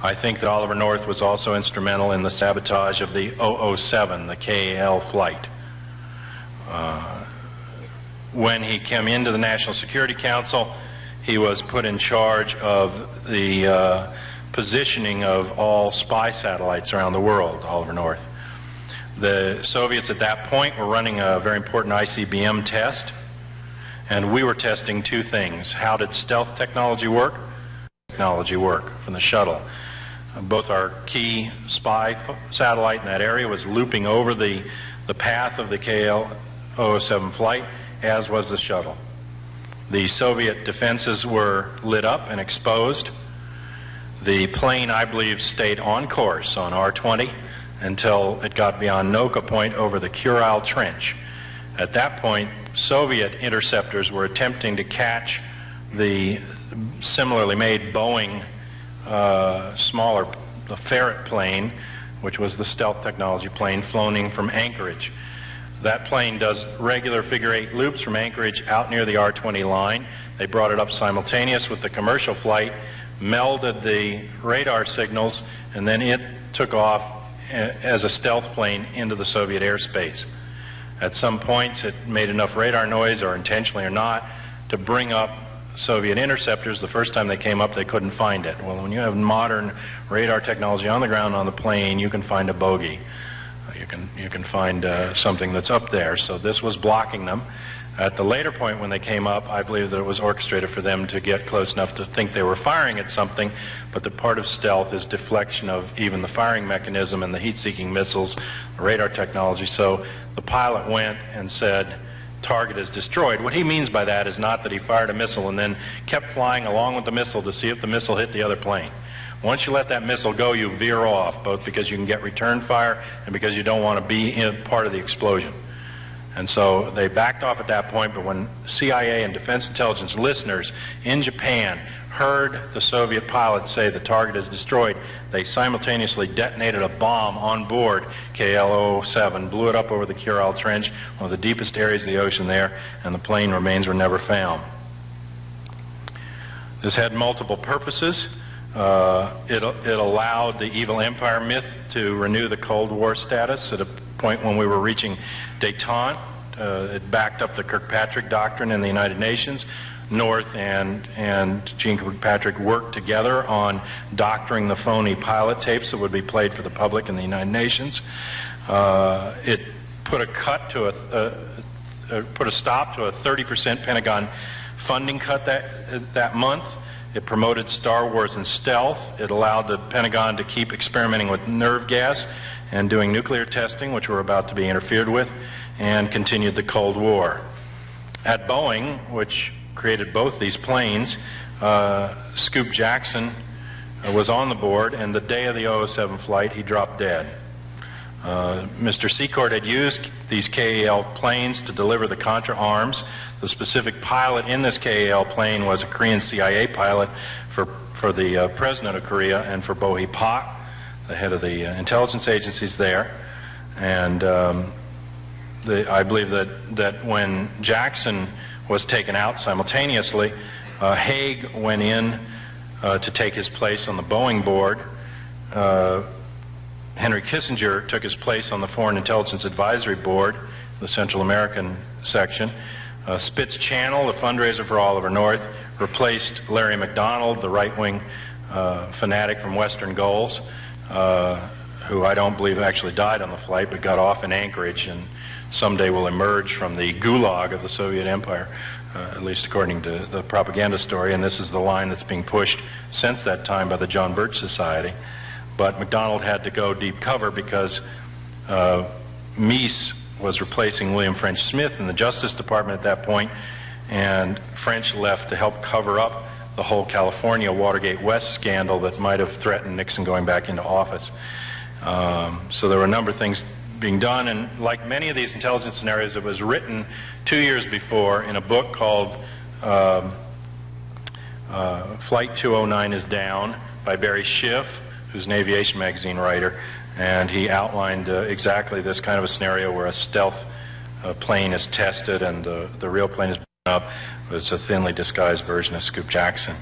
I think that Oliver North was also instrumental in the sabotage of the 007, the KAL flight. When he came into the National Security Council, he was put in charge of the positioning of all spy satellites around the world, Oliver North. The Soviets at that point were running a very important ICBM test, and we were testing two things. How did stealth technology work? Technology work from the shuttle. Both our key spy satellite in that area was looping over the path of the KL-007 flight, as was the shuttle. The Soviet defenses were lit up and exposed. The plane, I believe, stayed on course on R-20 until it got beyond Noka Point over the Kurile Trench. At that point, Soviet interceptors were attempting to catch the similarly made Boeing smaller, the Ferret plane, which was the stealth technology plane flown in from Anchorage. That plane does regular figure-8 loops from Anchorage out near the R-20 line. They brought it up simultaneous with the commercial flight, melded the radar signals, and then it took off as a stealth plane into the Soviet airspace. At some points it made enough radar noise, or intentionally or not, to bring up Soviet interceptors. The first time they came up, they couldn't find it. Well, when you have modern radar technology on the ground on the plane, you can find a bogey. You can find something that's up there. So this was blocking them. At the later point when they came up, I believe that it was orchestrated for them to get close enough to think they were firing at something, but the part of stealth is deflection of even the firing mechanism and the heat-seeking missiles, the radar technology. So the pilot went and said, target is destroyed. What he means by that is not that he fired a missile and then kept flying along with the missile to see if the missile hit the other plane. Once you let that missile go, you veer off, both because you can get return fire and because you don't want to be in part of the explosion. And so they backed off at that point, but when CIA and Defense Intelligence listeners in Japan heard the Soviet pilot say the target is destroyed, they simultaneously detonated a bomb on board KL-007, blew it up over the Kurile Trench, one of the deepest areas of the ocean there, and the plane remains were never found. This had multiple purposes. It allowed the evil empire myth to renew the Cold War status at a point when we were reaching détente. It backed up the Kirkpatrick Doctrine in the United Nations. North and Gene Kirkpatrick worked together on doctoring the phony pilot tapes that would be played for the public in the United Nations. It put a stop to a 30% Pentagon funding cut that month. It promoted Star Wars and stealth. It allowed the Pentagon to keep experimenting with nerve gas and doing nuclear testing, which were about to be interfered with, and continued the Cold War. At Boeing, which created both these planes, Scoop Jackson was on the board, and the day of the 007 flight, he dropped dead. Mr. Secord had used these KAL planes to deliver the Contra arms. The specific pilot in this KAL plane was a Korean CIA pilot for the president of Korea and for Bo Hee Pak, the head of the intelligence agencies there. And I believe that when Jackson was taken out simultaneously, Haig went in to take his place on the Boeing board. Henry Kissinger took his place on the Foreign Intelligence Advisory Board, the Central American section. Spitz Channel, the fundraiser for Oliver North, replaced Larry McDonald, the right-wing fanatic from Western Gulls, who I don't believe actually died on the flight, but got off in Anchorage and someday will emerge from the gulag of the Soviet Empire, at least according to the propaganda story, and this is the line that's being pushed since that time by the John Birch Society. But McDonald had to go deep cover because Meese was replacing William French Smith in the Justice Department at that point, and French left to help cover up the whole California Watergate West scandal that might have threatened Nixon going back into office. So there were a number of things being done, and like many of these intelligence scenarios, it was written 2 years before in a book called Flight 209 is Down by Barry Schiff, who's an aviation magazine writer, and he outlined exactly this kind of a scenario where a stealth plane is tested and the real plane is blown up. It's a thinly disguised version of Scoop Jackson.